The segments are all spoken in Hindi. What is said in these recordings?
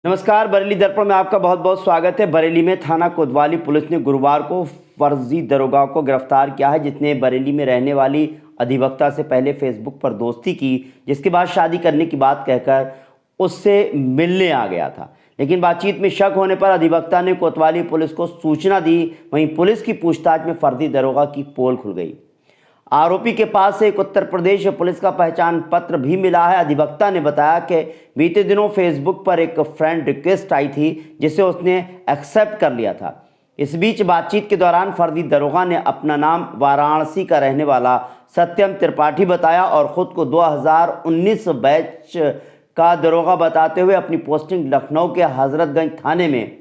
नमस्कार, बरेली दर्पण में आपका बहुत बहुत स्वागत है। बरेली में थाना कोतवाली पुलिस ने गुरुवार को फर्जी दरोगा को गिरफ्तार किया है, जिसने बरेली में रहने वाली अधिवक्ता से पहले फेसबुक पर दोस्ती की, जिसके बाद शादी करने की बात कहकर उससे मिलने आ गया था। लेकिन बातचीत में शक होने पर अधिवक्ता ने कोतवाली पुलिस को सूचना दी। वहीं पुलिस की पूछताछ में फर्जी दरोगा की पोल खुल गई। आरोपी के पास से एक उत्तर प्रदेश पुलिस का पहचान पत्र भी मिला है। अधिवक्ता ने बताया कि बीते दिनों फेसबुक पर एक फ्रेंड रिक्वेस्ट आई थी, जिसे उसने एक्सेप्ट कर लिया था। इस बीच बातचीत के दौरान फर्जी दरोगा ने अपना नाम वाराणसी का रहने वाला सत्यम त्रिपाठी बताया और ख़ुद को 2019 बैच का दरोगा बताते हुए अपनी पोस्टिंग लखनऊ के हजरतगंज थाने में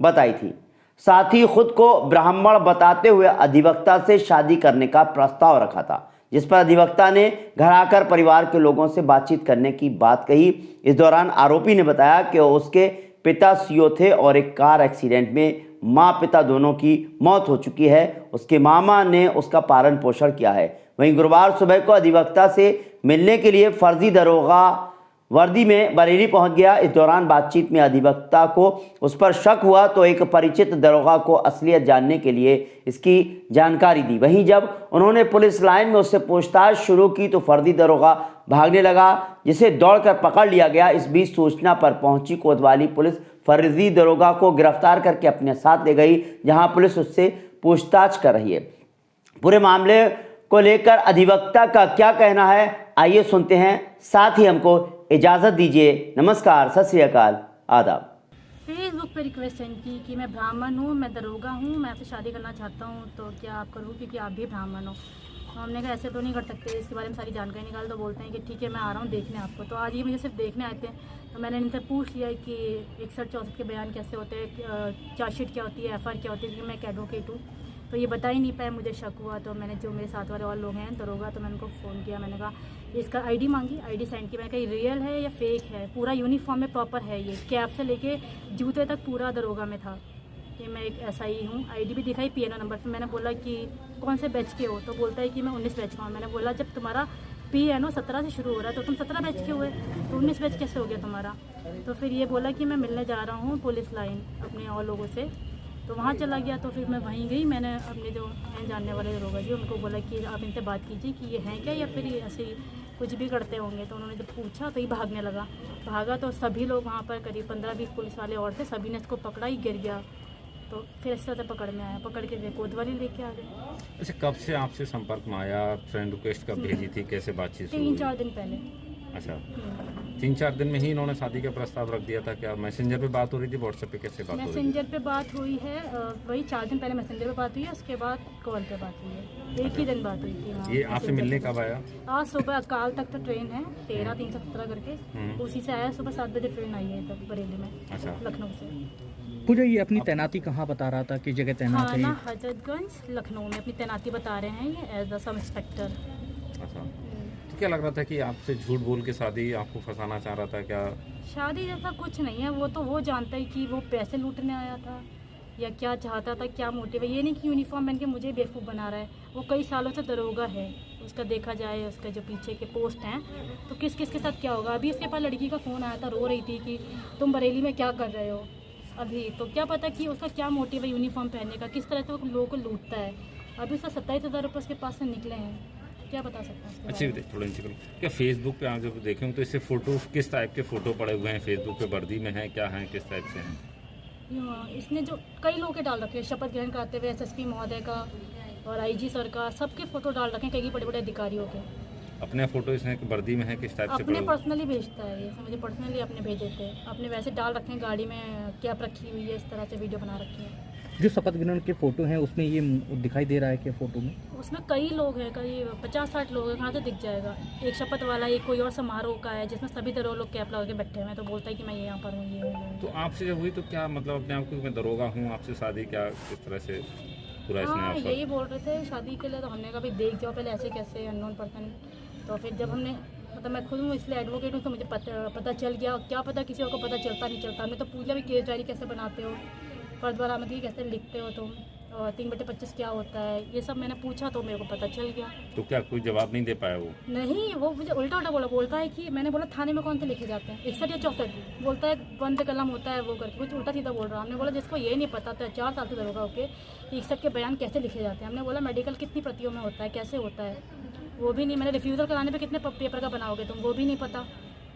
बताई थी। साथ ही खुद को ब्राह्मण बताते हुए अधिवक्ता से शादी करने का प्रस्ताव रखा था, जिस पर अधिवक्ता ने घर आकर परिवार के लोगों से बातचीत करने की बात कही। इस दौरान आरोपी ने बताया कि उसके पिता सीओ थे और एक कार एक्सीडेंट में मां पिता दोनों की मौत हो चुकी है। उसके मामा ने उसका पालन पोषण किया है। वहीं गुरुवार सुबह को अधिवक्ता से मिलने के लिए फर्जी दरोगा वर्दी में बरेली पहुंच गया। इस दौरान बातचीत में अधिवक्ता को उस पर शक हुआ तो एक परिचित दरोगा को असलियत जानने के लिए इसकी जानकारी दी। वहीं जब उन्होंने पुलिस लाइन में उससे पूछताछ शुरू की तो फर्जी दरोगा भागने लगा, जिसे दौड़कर पकड़ लिया गया। इस बीच सूचना पर पहुंची कोतवाली पुलिस फर्जी दरोगा को गिरफ्तार करके अपने साथ ले गई, जहां पुलिस उससे पूछताछ कर रही है। पूरे मामले को लेकर अधिवक्ता का क्या कहना है, आइए सुनते हैं। साथ ही हमको इजाज़त दीजिए। नमस्कार, सत श्री अकाल, आदाब। फेसबुक पे रिक्वेस्ट सेंड की कि मैं ब्राह्मण हूँ, मैं दरोगा हूँ, मैं आपसे शादी करना चाहता हूँ, तो क्या आप करूँ क्योंकि आप भी ब्राह्मण हो। तो हमने कहा ऐसे तो नहीं कर सकते, इसके बारे में सारी जानकारी निकाल। तो बोलते हैं कि ठीक है मैं आ रहा हूँ देखने आपको। तो आज ये मुझे सिर्फ देखने आए थे, तो मैंने इनसे पूछ लिया कि 61-64 के बयान कैसे होते हैं, चार्जशीट क्या होती है, FR क्या होती है, क्योंकि मैं एक एडवोकेट हूँ। तो ये बता ही नहीं पाए, मुझे शक हुआ। तो मैंने जो मेरे साथ वाले और लोग हैं दरोगा, तो मैंने उनको फ़ोन किया। मैंने कहा इसका ID मांगी, ID सेंड की। मैंने कहा रियल है या फेक है, पूरा यूनिफॉर्म में प्रॉपर है, ये कैप से लेके जूते तक पूरा दरोगा में था कि मैं एक SI हूँ। ID भी दिखाई PNO नंबर। फिर मैंने बोला कि कौन से बैच के हो, तो बोलता है कि मैं 19 बैच का हूँ। मैंने बोला जब तुम्हारा PNO 17 से शुरू हो रहा है तो तुम 17 बैच के हुए, तो 19 बैच कैसे हो गया तुम्हारा। तो फिर ये बोला कि मैं मिलने जा रहा हूँ पुलिस लाइन अपने और लोगों से, तो वहाँ चला गया। तो फिर मैं वहीं गई। मैंने अपने जो हैं जानने वाले दरोगा जी, उनको बोला कि आप इनसे बात कीजिए कि ये हैं क्या या फिर ये ऐसे ही कुछ भी करते होंगे। तो उन्होंने जब पूछा तो ये भागने लगा। भागा तो सभी लोग वहाँ पर करीब 15-20 पुलिस वाले और थे, सभी ने इसको पकड़ा, ही गिर गया। तो फिर इस तरह से पकड़ में आया, पकड़ के कोतवाली लेके आ गए। अच्छा, कब से आपसे संपर्क में आया, फ्रेंड रिक्वेस्ट कब भेजी थी, कैसे बातचीत शुरू हुई? 3-4 दिन पहले। अच्छा, 3-4 दिन में ही इन्होंने शादी का प्रस्ताव रख दिया था क्या? मैसेंजर पे बात हो रही थी, व्हाट्सएप पे कैसे बात हो रही थी? मैसेंजर पे बात हुई है, वही 4 दिन पहले मैसेंजर पे बात हुई है, उसके बाद कॉल पे बात हुई है। एक ही दिन बात हुई थी। हाँ, ये आपसे मिलने कब आया? आज सुबह काल तक तो ट्रेन है 13-317 करके, उसी से आया। सुबह 7 बजे ट्रेन आई है तक बरेली में। अच्छा, लखनऊ से। पूजा ये अपनी तैनाती कहाँ बता रहा था, किस जगह तैनात है? थाना हजरतगंज लखनऊ में अपनी तैनाती बता रहे हैं ये एज द सब इंस्पेक्टर। अच्छा, तो क्या लग रहा था कि आपसे झूठ बोल के शादी आपको फंसाना चाह रहा था क्या? शादी जैसा कुछ नहीं है, वो तो वो जानता है कि वो पैसे लूटने आया था या क्या चाहता था, क्या मोटिव है। ये नहीं कि यूनिफॉर्म पहन के मुझे बेवकूफ़ बना रहा है। वो कई सालों से दरोगा है, उसका देखा जाए उसका जो पीछे के पोस्ट हैं तो किस किस के साथ क्या होगा। अभी इसके पास लड़की का फ़ोन आया था, रो रही थी कि तुम बरेली में क्या कर रहे हो अभी। तो क्या पता कि उसका क्या मोटिव है यूनिफॉर्म पहनने का, किस तरह से वो लोगों को लूटता है। अभी उसका 27,000 रुपये उसके पास से निकले हैं, क्या बता सकते हैं। अच्छी थोड़ा नीचे करो। क्या फेसबुक पे आप जब देखें तो इससे फ़ोटो किस टाइप के फ़ोटो पड़े हुए हैं फेसबुक पे? वर्दी में हैं, क्या हैं, किस टाइप से हैं? इसने जो कई लोगों के डाल रखे हैं, शपथ ग्रहण कराते हुए SSP महोदय का और IG सर का, सबके फ़ोटो डाल रखे हैं, कई बड़े बड़े अधिकारियों के। अपने फ़ोटो इसने वर्दी में है, किस टाइप से? अपने पर्सनली भेजता है ये, मुझे पर्सनली अपने भेजे थे। अपने वैसे डाल रखे हैं, गाड़ी में कैप रखी हुई है, इस तरह से वीडियो बना रखी है। जो शपथ ग्रहण के फोटो हैं उसमें ये दिखाई दे रहा है कि फोटो में उसमें कई लोग हैं, कई 50-60 लोग हैं, कहाँ से दिख जाएगा। एक शपथ वाला, एक कोई और समारोह का है जिसमें सभी दरोगा लोग कैप लगा के बैठे हुए हैं। तो बोलता है कि मैं यहाँ पर हूँ, ये हूँ। तो आपसे जब हुई तो क्या मतलब अपने आप को मैं दरोगा हूँ, आपसे शादी क्या किस तरह से पूरा इसने हाँ, ऑफर? यही बोल रहे थे शादी के लिए। तो हमने कहा भाई देख जाओ पहले, ऐसे कैसे अननोन पर्सन। तो फिर जब हमने मतलब मैं खुद हूँ इसलिए एडवोकेट हूँ, तो मुझे पता चल गया। क्या पता किसी और को पता चलता नहीं चलता। हमने तो पूछा भी केस डायरी कैसे बनाते हो, फर्द बरामदगी कैसे लिखते हो तुम। और 3/25 क्या होता है, ये सब मैंने पूछा तो मेरे को पता चल गया। तो क्या कोई जवाब नहीं दे पाया वो? नहीं, वो मुझे उल्टा बोलता है कि मैंने बोला थाने में कौन से लिखे जाते हैं 61 या 64, बोलता है बंद पे कलम होता है वो करके कुछ उल्टा सीधा बोल रहा है। हमने बोला जिसको ये नहीं पता था 4 साल से दरोगा होके 61 के बयान कैसे लिखे जाते हैं। हमने बोला मेडिकल कितनी प्रतियों में होता है, कैसे होता है, वो भी नहीं। मैंने रिफ्यूज़ल कराने पे कितने पेपर का बनाओगे तुम, वो भी नहीं पता।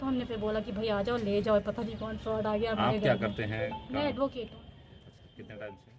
तो हमने फिर बोला कि भाई आ जाओ ले जाओ, पता नहीं कौन फ्रॉड आ गया आप हमारे क्या घर में। करते हैं? मैं एडवोकेट हूँ। कितने टाइम से?